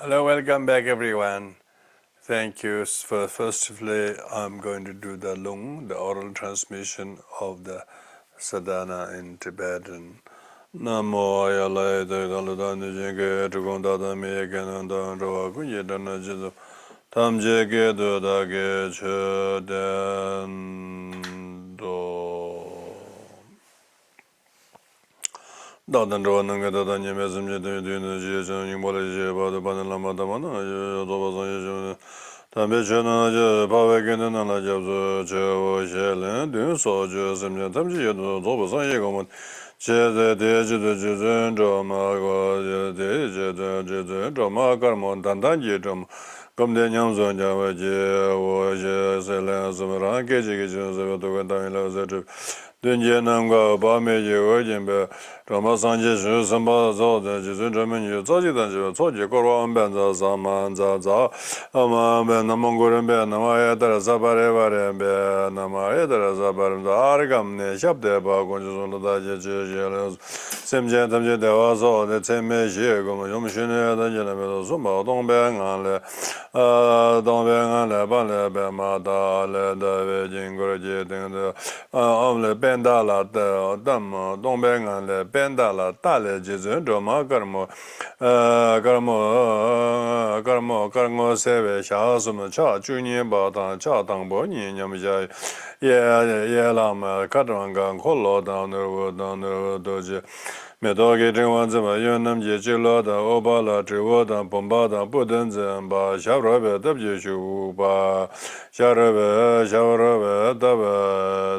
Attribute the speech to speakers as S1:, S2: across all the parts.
S1: Hello, welcome back everyone. Thank you. Firstly, I'm going to do the lung, the oral transmission of the sadhana in Tibetan. Namo ayalaya daladani jenge tukunda dami kenanda rawa kunye dana jizu tamje ke do da ke che den do. 다른 로는 게 다른 예매점제 되는 지에서 이모레제 바도 바는 라마다만 도바선 예전 담배 저는 저 바베게는 하나 잡서 저 셰는 된소 저 섬제 담지에도 도바선 예고면 제제 대지도 저전 저마고 대제도 저전 저마가면 단단지 좀 검대 양선 자와제 오제 셀라스마라 계지게 저서 도간다밀라서 dunjenamga bameje wajinbe rama sanje shu samba zo de jisun zhamen yu zo ji dan ji zo ji korwa ben za za man za za ama ben namon goren be nama ya dara za bare bare be nama ya dara za bare da argam ne shabde ba gon zo da je je je semje tamje de wa zo de tseme je go mo yom shine da je na me zo ma dong be ngan le dong be ngan le ba le be ma da le da be jing go je de le bendala de dam dongbengan le bendala tale jizun doma karmo seve shasum cha junye ba dan cha dang bo ni nyam ja ye lam kadranga kholo dan doje 메도게 정원즈마 연남제 질러다 오발라 드워다 bom바다 부든즈 바 샤브라베 답제슈바 샤르베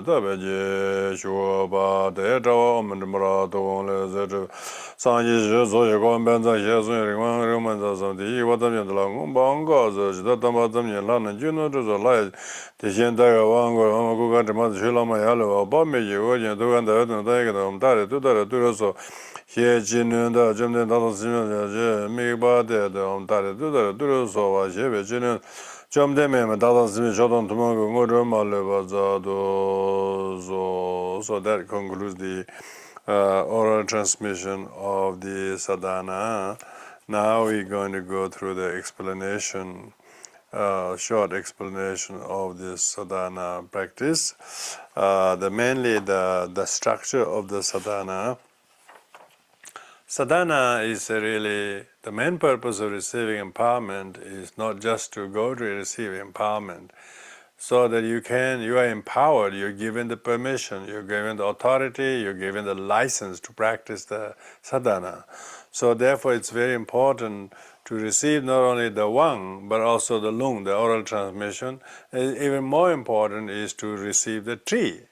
S1: 답제 슈바 데저 문드므라도 레저 상지즈 조여건 변자 예수리만 로만자서 디와담연들라 공방가서 지다담바담연 라는 주노르저 라이 대신다가 왕고 아무고가 좀 실라마야로 밤에 요년 도간다 도다이가 다래 두다래 두려서 예진은다 좀된 다도 쓰면 미바데도 다래 두다래 두려서 와 예베지는 좀 되면 다도 쓰면 저도 도망고 뭐를 말려봐자도 so that concludes the oral transmission of the sadhana. Now we're going to go through the explanation, short explanation of this sadhana practice. Mainly the structure of the sadhana. Sadhana is really the main purpose of receiving empowerment is not just to go to receive empowerment. So that you are empowered, you're given the permission, you're given the authority, you're given the license to practice the sadhana. So therefore it's very important to receive not only the wang, but also the lung, the oral transmission. Even more important is to receive the tree.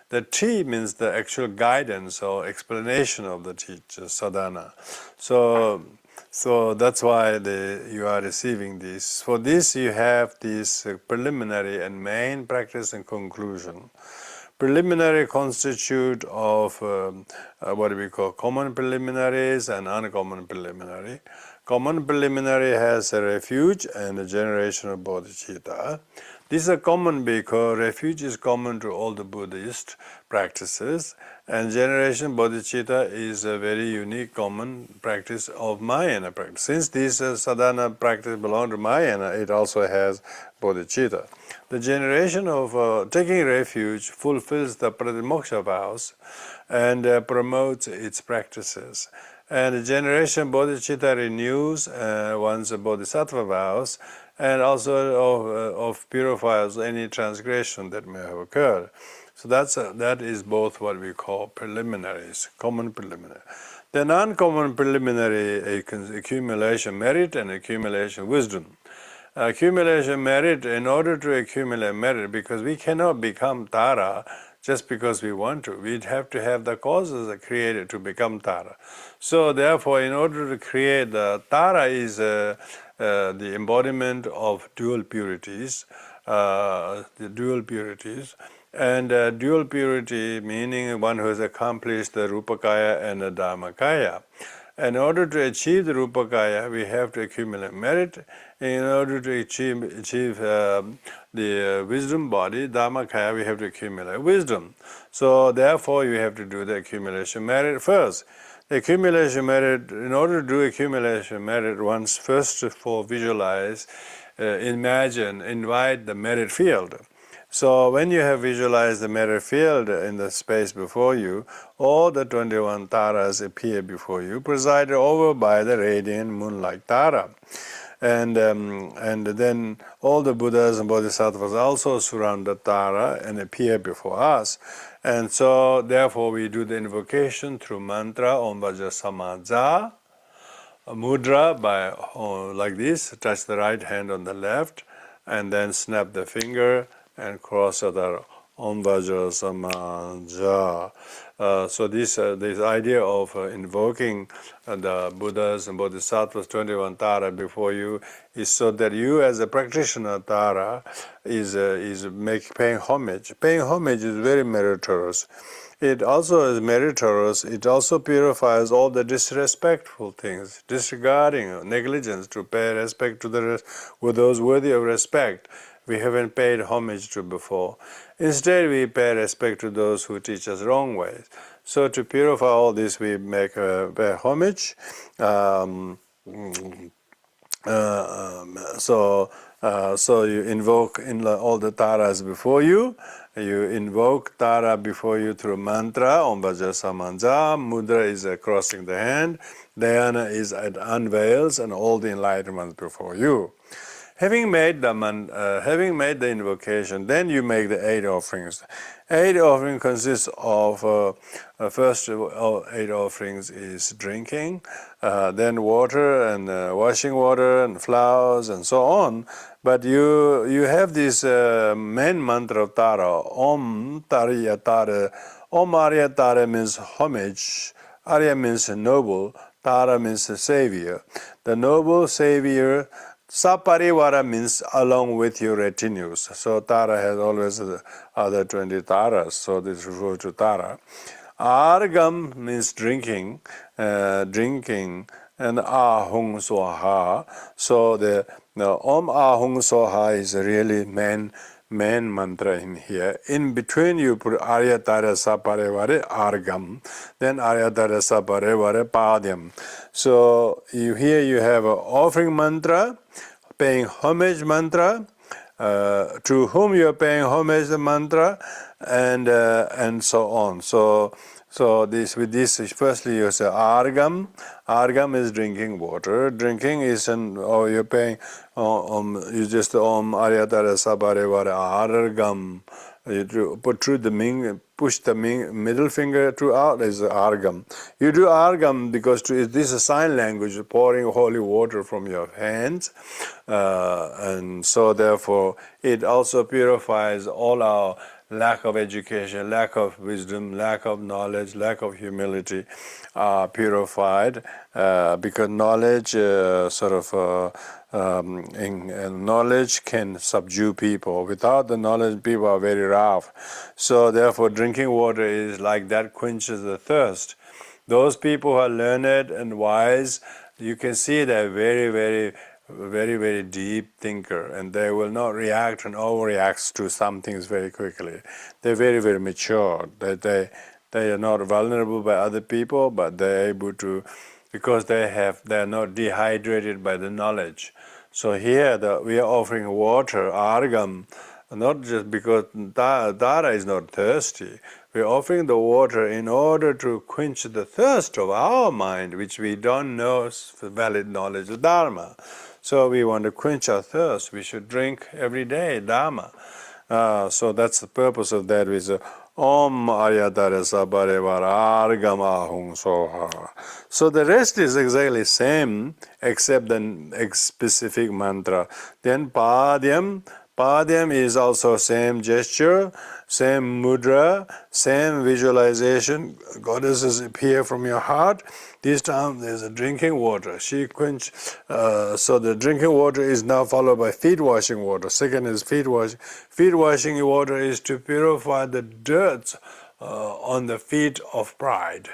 S1: The tree means the actual guidance or explanation of the teacher, sadhana. So that's why you are receiving this. For this you have this preliminary and main practice and conclusion. Preliminary constitute of what we call common preliminaries and uncommon preliminary. Common preliminary has a refuge and a generation of bodhicitta. These are common because refuge is common to all the Buddhist practices, and generation bodhicitta is a very unique common practice of Mahayana practice. Since this sadhana practice belongs to Mahayana, it also has bodhicitta. The generation of taking refuge fulfills the pratimoksha vows and promotes its practices. And the generation bodhicitta renews one's bodhisattva vows and also purifies any transgression that may have occurred. So that is both what we call preliminaries, common preliminary. The non-common preliminary accumulation merit and accumulation wisdom. Accumulation merit, in order to accumulate merit, because we cannot become Tara just because we want to. We'd have to have the causes created to become Tara. So therefore, in order to create the Tara is the embodiment of dual purities, and dual purity meaning one who has accomplished the Rupakaya and the Dharmakaya. In order to achieve the Rupakaya, we have to accumulate merit. In order to achieve the wisdom body, Dharmakaya, we have to accumulate wisdom. So therefore, you have to do the accumulation merit first. accumulation method, in order to do accumulation method, one first of all visualize, imagine, invite the merit field. So when you have visualized the merit field in the space before you, all the 21 taras appear before you, presided over by the radiant Moonlight Tara. And then all the Buddhas and Bodhisattvas also surround the Tara and appear before us. And so therefore we do the invocation through mantra Om Vajra Samaja, a mudra by like this, touch the right hand on the left, and then snap the finger and cross it out. Om Vajra Samaja. So this idea of invoking the Buddhas and Bodhisattvas 21 Tara before you is so that you as a practitioner Tara is paying homage. Paying homage is very meritorious. It also is meritorious. It also purifies all the disrespectful things, disregarding, negligence, to pay respect to with those worthy of respect we haven't paid homage to before. Instead, we pay respect to those who teach us wrong ways. So to purify all this, we make pay homage. So you invoke all the taras before you. You invoke Tara before you through mantra, Om Vajra Samanja. Mudra is crossing the hand. Dhyana is at unveils and all the enlightenment before you. Having made the invocation, then you make the 8 offerings. 8 offerings consists of first 8 offerings is drinking, then water and washing water and flowers and so on. But you have this main mantra of Tara, Om Tariya Tara. Om Arya Tara means homage. Arya means noble. Tara means savior. The noble savior. Saparivara means along with your retinues. So Tara has always the other 20 Taras. So this refers to Tara. Argam means drinking, and Ahung Swaha. So the Om Ahung Swaha is really main mantra in here. In between you put Arya Tara Saparevare Argam, then Arya Tara Saparevare Padyam. So here you have an offering mantra, paying homage mantra, to whom you are paying homage the mantra, and so on. So with this firstly you say Argam. Argam is drinking water. Drinking is you're paying you just Om Aryatara Sabarevara Argam. You put through the push the middle finger throughout is Argam. You do Argam because this is a sign language, pouring holy water from your hands, and so therefore it also purifies all our lack of education, lack of wisdom, lack of knowledge, lack of humility, purified because knowledge knowledge can subdue people. Without the knowledge, people are very rough. So therefore, drinking water is like that, quenches the thirst. Those people who are learned and wise, you can see they're very deep thinker, and they will not react and overreact to some things very quickly. They're very mature. They are not vulnerable by other people, but they're able to, because they are not dehydrated by the knowledge. So here we are offering water, Argam, not just because Tara is not thirsty. We're offering the water in order to quench the thirst of our mind, which we don't know valid knowledge of Dharma. So we want to quench our thirst. We should drink every day, Dharma. So that's the purpose of that. We say, Om Aryatara Sabarevara Argam Ahung Soha. So the rest is exactly same, except the specific mantra. Then Padyam. Padyam is also same gesture, same mudra, same visualization. Goddesses appear from your heart. This time there's a drinking water. So the drinking water is now followed by feet washing water. Second is feet washing. Feet washing water is to purify the dirt on the feet of pride.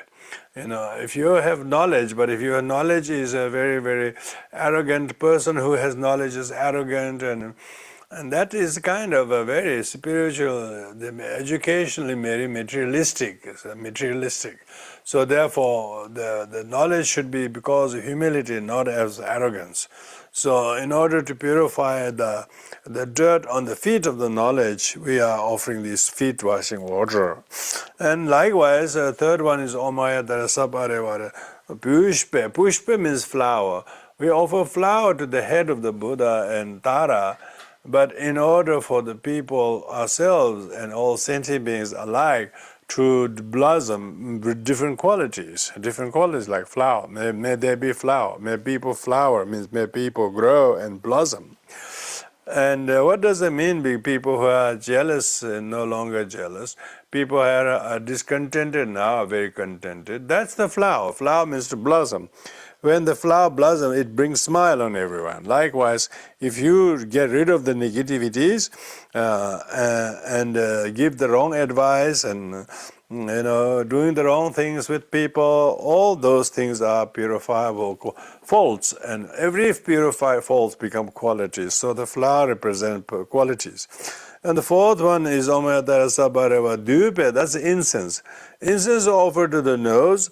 S1: If you have knowledge, but if your knowledge is a very arrogant person who has knowledge is arrogant And that is kind of a very spiritual, educationally very materialistic. So therefore, the knowledge should be because of humility, not as arrogance. So in order to purify the dirt on the feet of the knowledge, we are offering this feet washing water. And likewise, the third one is Omaya Darasabharevara. Pushpe. Pushpe means flower. We offer flower to the head of the Buddha and Tara, but in order for the people, ourselves, and all sentient beings alike to blossom with different qualities like flower. May there be flower. May people flower means may people grow and blossom. And what does it mean? Be people who are jealous no longer jealous. People who are discontented now are very contented. That's the flower. Flower means to blossom. When the flower blossoms, it brings smile on everyone. Likewise, if you get rid of the negativities and give the wrong advice and doing the wrong things with people, all those things are purifiable faults, and every purified faults become qualities. So the flower represents qualities. And the fourth one is Omayatara Sabareva Dupe, that's incense. Incense offered to the nose.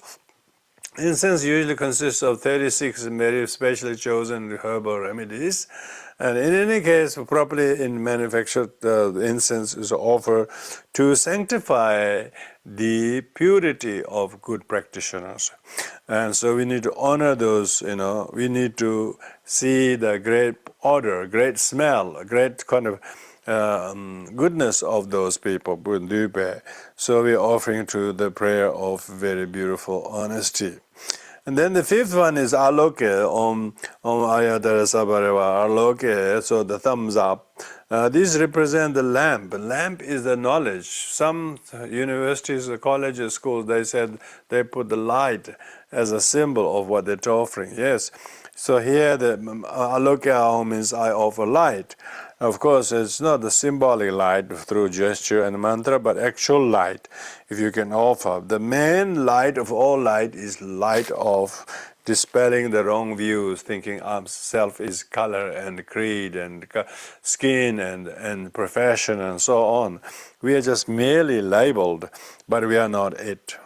S1: Incense usually consists of 36 very specially chosen herbal remedies. And in any case, properly manufactured incense is offered to sanctify the purity of good practitioners. And so we need to honor those, we need to see the great odor, great smell, great kind of goodness of those people. So we are offering to the prayer of very beautiful honesty. And then the fifth one is aloke, Om Ayatara Sabareva, aloke, so the thumbs up. These represent the lamp. Lamp is the knowledge. Some universities, colleges, schools, they said they put the light as a symbol of what they're offering. Yes. So here the aloke means I offer light. Of course, it's not the symbolic light through gesture and mantra, but actual light, if you can offer. The main light of all light is light of dispelling the wrong views, thinking self is color and creed and skin and profession and so on. We are just merely labeled, but we are not it,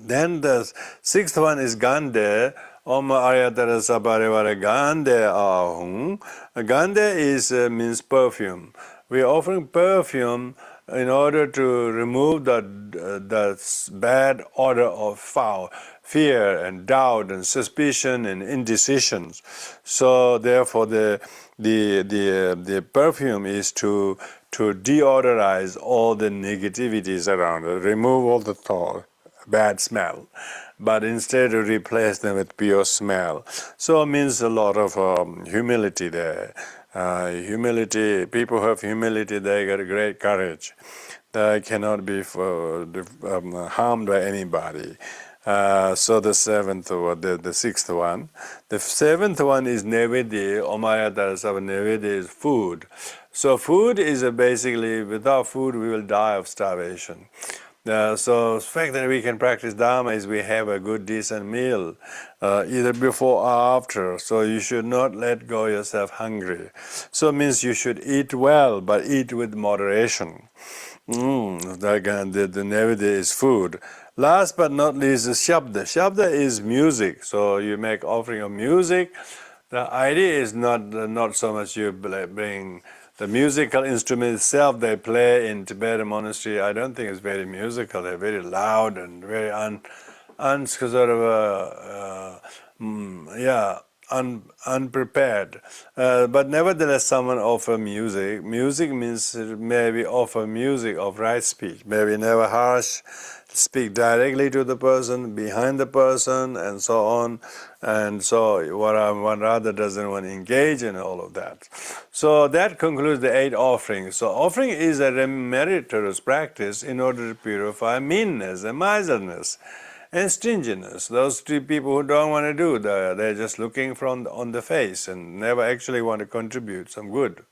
S1: Then the sixth one is Gande. Om Ayatara Sabarevara Gande Ahung. Gande is means perfume. We are offering perfume in order to remove the bad odor of fear and doubt and suspicion and indecisions. So therefore the perfume is to deodorize all the negativities around it, remove all the thought, bad smell, but instead to replace them with pure smell. So it means a lot of humility there. Humility, people who have humility, they get great courage. They cannot be harmed by anybody. So the seventh or the sixth one. The seventh one is Nevedya, Omayatara Sava. Nevedya is food. So food is basically, without food we will die of starvation. So the fact that we can practice Dharma is we have a good decent meal, either before or after. So you should not let go yourself hungry. So it means you should eat well, but eat with moderation. The Nevedya is food. Last but not least is Shabda. Shabda is music. So you make offering of music. The idea is not so much you bring the musical instrument itself they play in Tibetan monastery. I don't think it's very musical. They're very loud and very unprepared. But nevertheless, someone offer music. Music means maybe offer music of right speech. Maybe never harsh. Speak directly to the person, behind the person, and so on. And so one rather doesn't want to engage in all of that. So that concludes the 8 offerings. So offering is a meritorious practice in order to purify meanness and miserliness and stinginess. Those 3 people who don't want to do, they're just looking on the face and never actually want to contribute some good.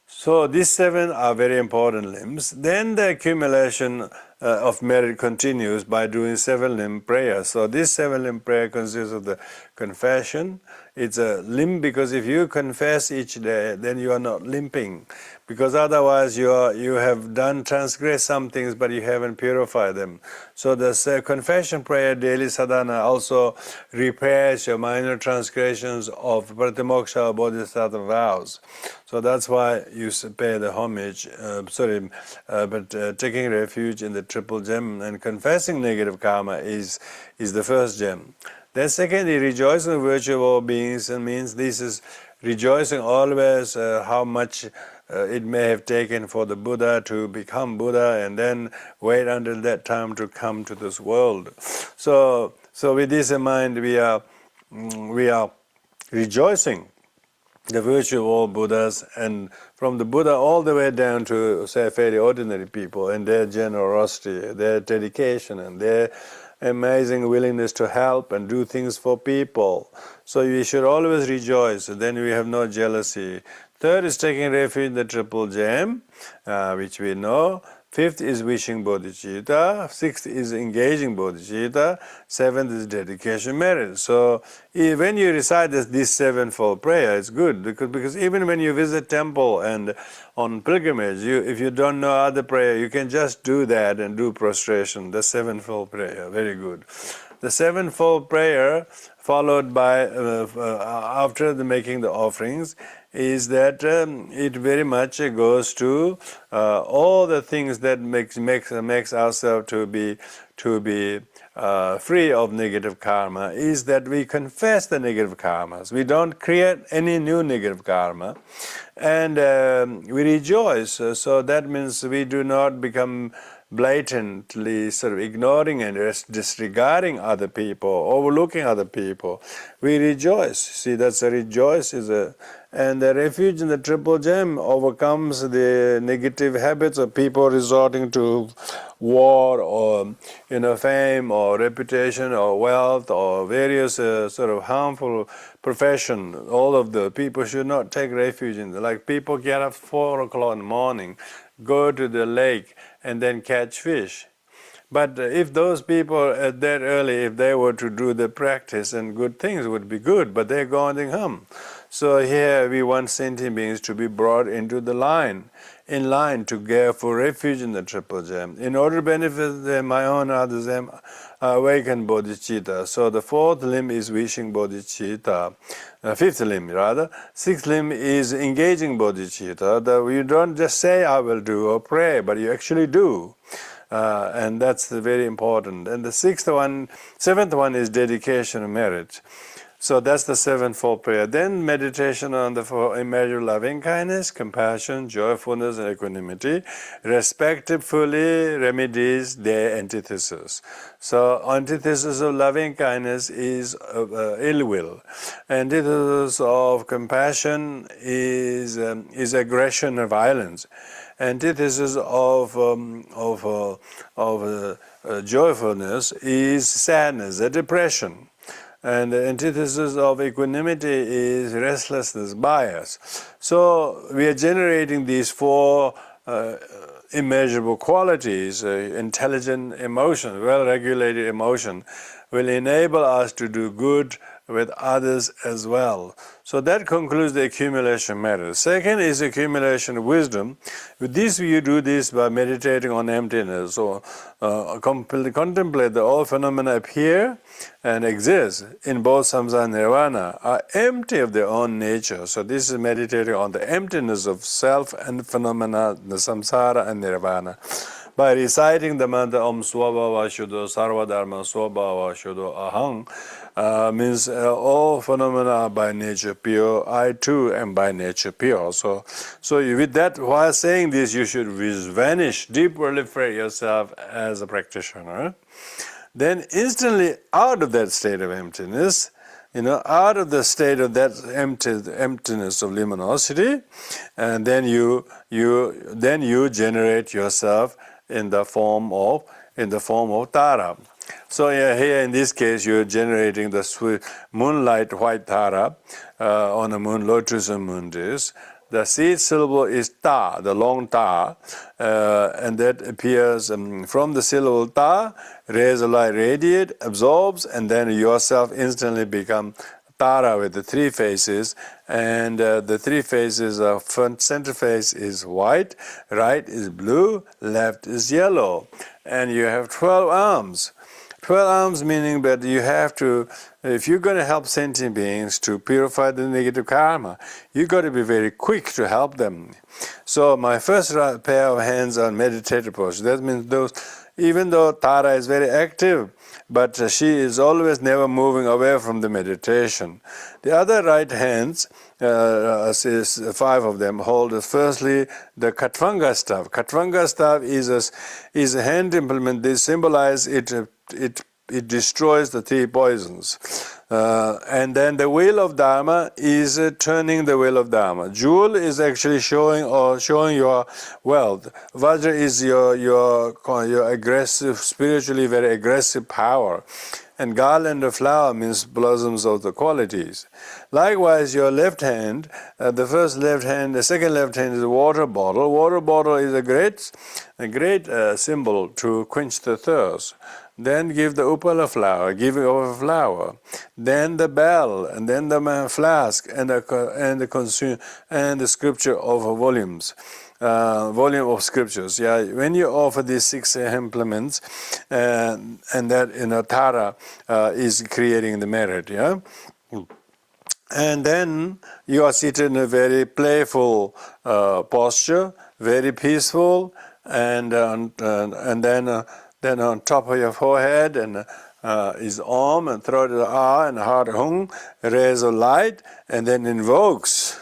S1: So these 7 are very important limbs. Then the accumulation of merit continues by doing 7-limb prayer. So this 7-limb prayer consists of the confession. It's a limb because if you confess each day, then you are not limping, because otherwise you have done transgressed some things, but you haven't purified them. So the confession prayer, daily sadhana, also repairs your minor transgressions of pratimoksha bodhisattva vows. So that's why you pay the homage, taking refuge in the triple gem and confessing negative karma is the first gem. Then secondly, rejoicing in the virtue of all beings, and means this is rejoicing always how much it may have taken for the Buddha to become Buddha and then wait until that time to come to this world. So with this in mind, we are rejoicing the virtue of all Buddhas, and from the Buddha all the way down to, say, fairly ordinary people, and their generosity, their dedication, and their amazing willingness to help and do things for people. So we should always rejoice, then we have no jealousy. Third is taking refuge in the triple gem, which we know. Fifth is wishing bodhicitta. Sixth is engaging bodhicitta. Seventh is dedication merit. So when you recite this sevenfold prayer, it's good, because even when you visit temple and on pilgrimage, if you don't know other prayer, you can just do that and do prostration, the sevenfold prayer. Very good. The sevenfold prayer, followed by after making the offerings, is that it very much goes to all the things that makes ourselves to be free of negative karma, is that we confess the negative karmas. We don't create any new negative karma, and we rejoice. So that means we do not become blatantly sort of ignoring and disregarding other people, overlooking other people. We rejoice. See, that's a rejoice and the refuge in the triple gem overcomes the negative habits of people resorting to war or fame or reputation or wealth or various sort of harmful profession. All of the people should not take refuge in them. Like people get up 4 o'clock in the morning, go to the lake and then catch fish. But if those people that early, if they were to do the practice, and good things would be good, but they're going home. So here we want sentient beings to be brought into the line, in line to go for refuge in the triple gem, in order to benefit them, my own others, them, awaken bodhicitta. So the fourth limb is wishing bodhicitta. Fifth limb rather. Sixth limb is engaging bodhicitta. That you don't just say I will do or pray, but you actually do. And that's very important. And the seventh one is dedication and merit. So that's the sevenfold prayer. Then meditation on the immeasurable loving kindness, compassion, joyfulness, and equanimity, respectively remedies their antithesis. So antithesis of loving kindness is ill will. Antithesis of compassion is aggression and violence. Antithesis of joyfulness is sadness, a depression. And the antithesis of equanimity is restlessness, bias. So we are generating these four immeasurable qualities. Intelligent emotion, well-regulated emotion will enable us to do good with others as well. So that concludes the accumulation matter. Second is accumulation of wisdom. With this, you do this by meditating on emptiness. So contemplate that all phenomena appear and exist in both samsara and nirvana are empty of their own nature. So this is meditating on the emptiness of self and phenomena, the samsara and nirvana. By reciting the mantra Om Swabhava Shuddho Sarva Dharma Swabhava Shuddho Aham, means all phenomena are by nature pure. I too am by nature pure. So with that, while saying this, you should vanish, deep proliferate yourself as a practitioner. Then instantly out of that state of emptiness, out of the state of that emptiness of luminosity, and then you generate yourself in the form of Tara. So here in this case, you're generating the Moonlight White Tara on a moon, lotus and moon days. The seed syllable is ta, the long ta, and that appears from the syllable ta, rays of light radiate, absorbs, and then yourself instantly become Tara with the three faces, and the three faces of front center face is white, right is blue, left is yellow, and you have 12 arms. 12 arms meaning that you have to, if you're going to help sentient beings to purify the negative karma, you got to be very quick to help them. So my first pair of hands are meditative posture. That means those, even though Tara is very active, but she is always never moving away from the meditation. The other right hands, is 5 of them, hold firstly the Katvanga staff. Katvanga staff is a hand implement. They symbolize it destroys the 3 poisons. And then the wheel of Dharma is turning the wheel of Dharma. Jewel is actually showing your wealth. Vajra is your aggressive, spiritually very aggressive power. And garland of flower means blossoms of the qualities. Likewise, your left hand, the second left hand is a water bottle. Water bottle is a great symbol to quench the thirst. Then give the upala flower, give it over flower. Then the bell, and then the flask, and the scripture of volumes. Volume of scriptures. Yeah, when you offer these 6 implements, and that Tara is creating the merit. Yeah, and then you are seated in a very playful posture, very peaceful, and then on top of your forehead and is Om, and throat is Ah, and heart Hung, rays of light, and then invokes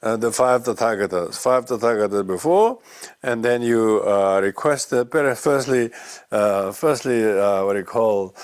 S1: the 5 Tathagatas. 5 Tathagatas before, and then you request firstly what you call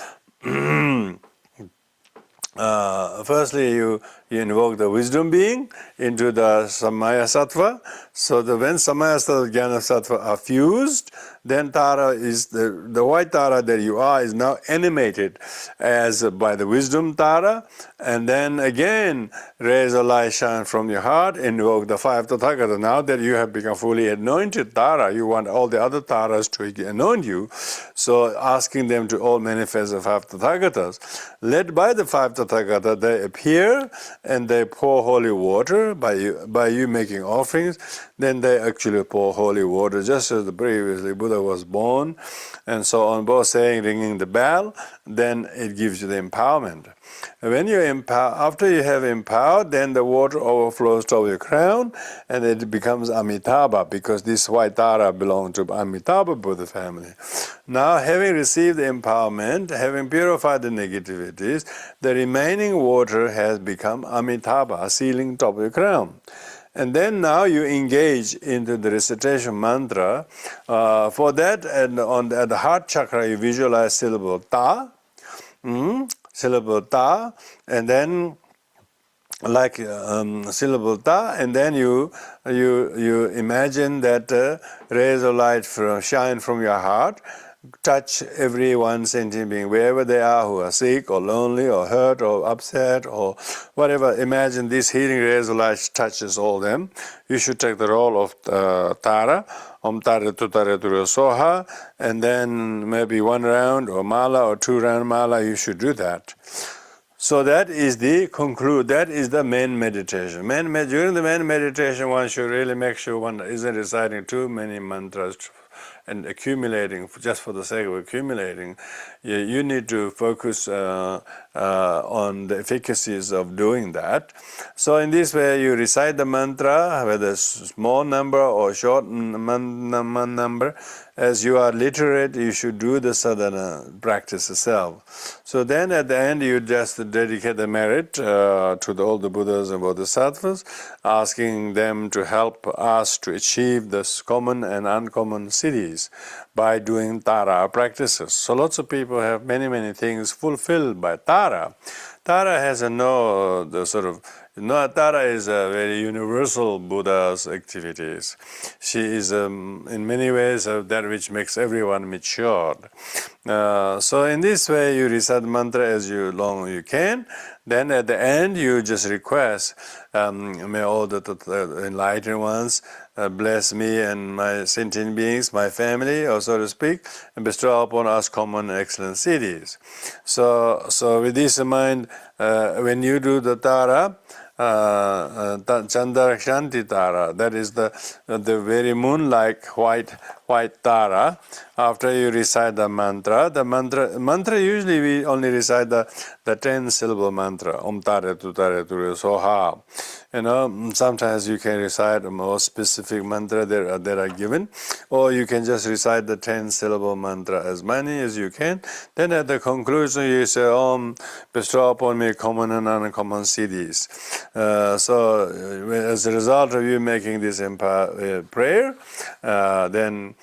S1: firstly you invoke the wisdom being into the Samaya Sattva. So when Samaya Sattva and Jnana Sattva are fused, then Tara is the white Tara that you are is now animated as by the wisdom Tara, and then again rays of light shine from your heart, invoke the 5 Tathagatas. Now that you have become fully anointed Tara, you want all the other Taras to anoint you, so asking them to all manifest the 5 Tathagatas. Led by the 5 Tathagatas, they appear and they pour holy water by you making offerings. Then they actually pour holy water, just as the previously Buddha was born, and so on, both saying, ringing the bell, then it gives you the empowerment. And when you after you have empowered, then the water overflows to your crown, and it becomes Amitabha, because this white Tara belonged to Amitabha Buddha family. Now, having received the empowerment, having purified the negativities, the remaining water has become Amitabha, sealing top of your crown. And then now you engage into the recitation mantra. For that, and at the heart chakra, you visualize syllable Ta, syllable Ta, and then like syllable Ta, and then you imagine that rays of light shine from your heart, touch every one sentient being, wherever they are, who are sick or lonely or hurt or upset or whatever. Imagine these healing rays of light touches all them. You should take the role of Tara, Om Tara Tutara Turu Soha, and then maybe 1 round or mala or 2 round mala, you should do that. So that is that is the main meditation. During the main meditation, one should really make sure one isn't reciting too many mantras and accumulating just for the sake of accumulating. You need to focus on the efficacies of doing that. So in this way, you recite the mantra, whether small number or short number. As you are literate, you should do the sadhana practice itself. So then at the end, you just dedicate the merit to all the Buddhas and Bodhisattvas, asking them to help us to achieve the common and uncommon cities by doing Tara practices. So lots of people have many things fulfilled by Tara. Tara has Tara is a very universal Buddha's activities. She is in many ways that which makes everyone matured. So in this way you recite mantra as long you can. Then at the end you just request, may all the enlightened ones bless me and my sentient beings, my family, or so to speak, and bestow upon us common excellent cities. So with this in mind, when you do the Tara, Chandrakanti Tara, that is the very moonlight white Tara. After you recite the mantra usually we only recite the 10-syllable mantra, Om Tare Tu Tare Tu Soha. Sometimes you can recite a more specific mantra that are given, or you can just recite the 10-syllable mantra as many as you can. Then at the conclusion you say, Om, bestow upon me common and uncommon siddhis. So as a result of you making this prayer, then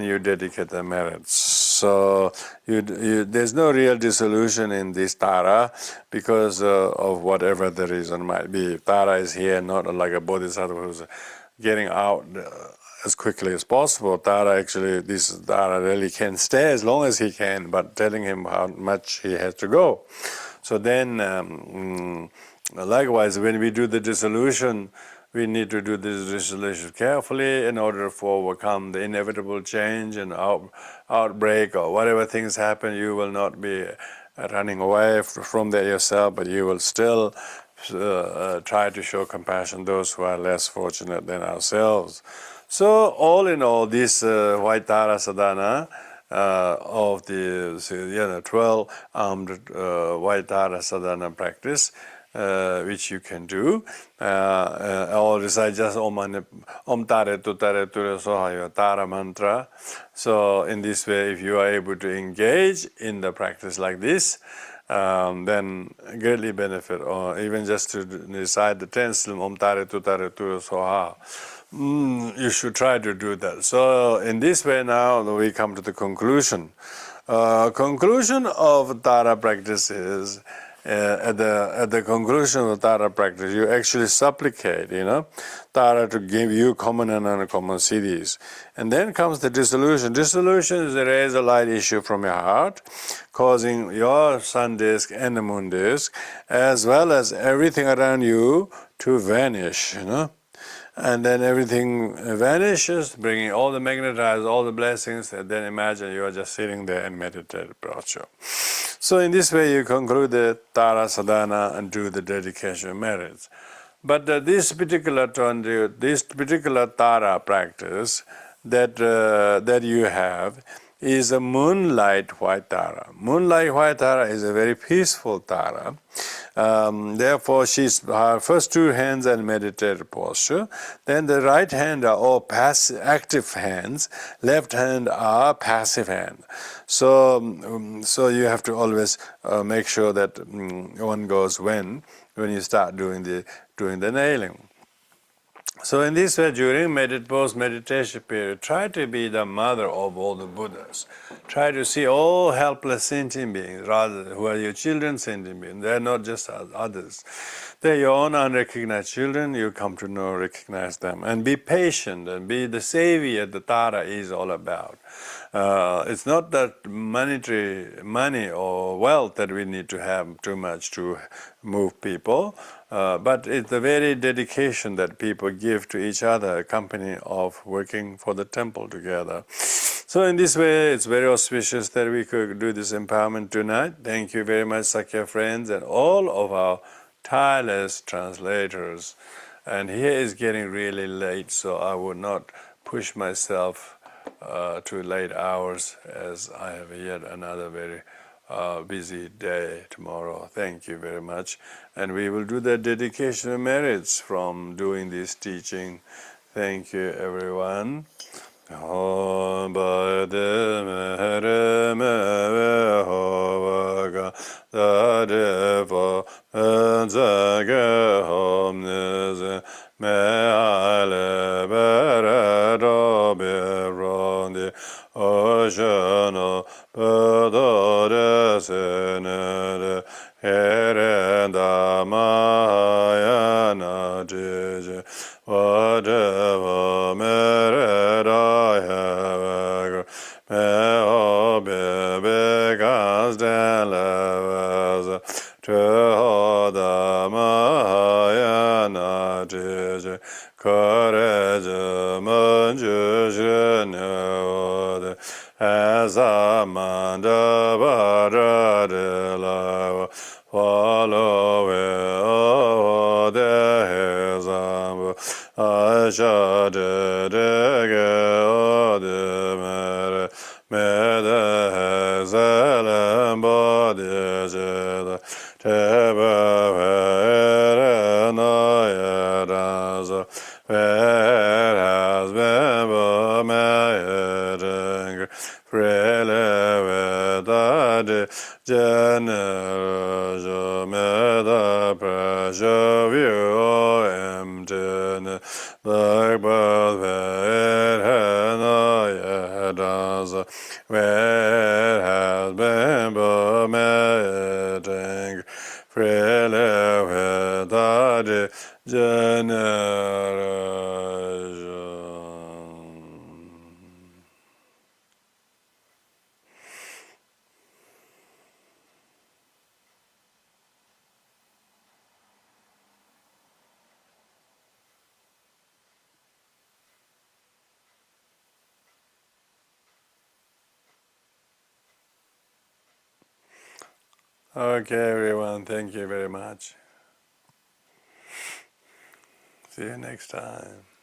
S1: you dedicate the merits. So there's no real dissolution in this Tara because of whatever the reason might be. Tara is here not like a bodhisattva who's getting out as quickly as possible. This Tara really can stay as long as he can, but telling him how much he has to go. So then, likewise, when we do the dissolution, we need to do this dissolution carefully in order to overcome the inevitable change and outbreak or whatever things happen. You will not be running away from that yourself, but you will still try to show compassion those who are less fortunate than ourselves. So all in all, this White Tara sadhana of the 12-armed White Tara sadhana practice, which you can do, or recite just Om Tare Tu Tare Tu Soha, your Tara mantra. So in this way, if you are able to engage in the practice like this, then greatly benefit, or even just to recite the 10th Om Tare Tu Tare Tu Soha. You should try to do that. So in this way now we come to the conclusion. Conclusion of Tara practice is, at the conclusion of Tara practice, you actually supplicate, Tara to give you common and uncommon siddhis. And then comes the dissolution. Dissolution is to raise a light issue from your heart, causing your sun disk and the moon disk, as well as everything around you to vanish, And then everything vanishes, bringing all the magnetized, all the blessings, and then imagine you are just sitting there and meditate. So in this way you conclude the Tara sadhana and do the dedication merits. But this particular Tara practice that you have is a Moonlight White Tara. Moonlight White Tara is a very peaceful Tara. Therefore, her first two hands are in meditative posture. Then the right hand are all active hands. Left hand are passive hand. So you have to always make sure that one goes when you start doing the nailing. So in this way, during post-meditation period, try to be the mother of all the Buddhas. Try to see all helpless sentient beings, rather who are your children sentient beings. They are not just others. They are your own unrecognized children. You come to recognize them. And be patient and be the savior the Tara is all about. It's not that money or wealth that we need to have too much to move people, but it's the very dedication that people give to each other, a company of working for the temple together. So in this way, it's very auspicious that we could do this empowerment tonight. Thank you very much, Sakya Friends, and all of our tireless translators. And here is getting really late, so I would not push myself to late hours, as I have yet another very busy day tomorrow. Thank you very much. And we will do the dedication of merits from doing this teaching. Thank you, everyone. Om Bade Mere Mere Hovaga Dadeva Zage Hom Neze Me Ale Bere Do Berondi Shana Padare Senere Herenda Mayana Jiji Whatever merit I have me obe begas den levas Trehoda Mayana Jiji Courage Manjushne as a manda bara de la follow the hezam Asha de de mere mede hezelem body jeda teba vere na yeraza where has been me Frele vedade generoso meda pressure view empty blackbird where has been meeting Frele vedade generoso. Okay, everyone, thank you very much. See you next time.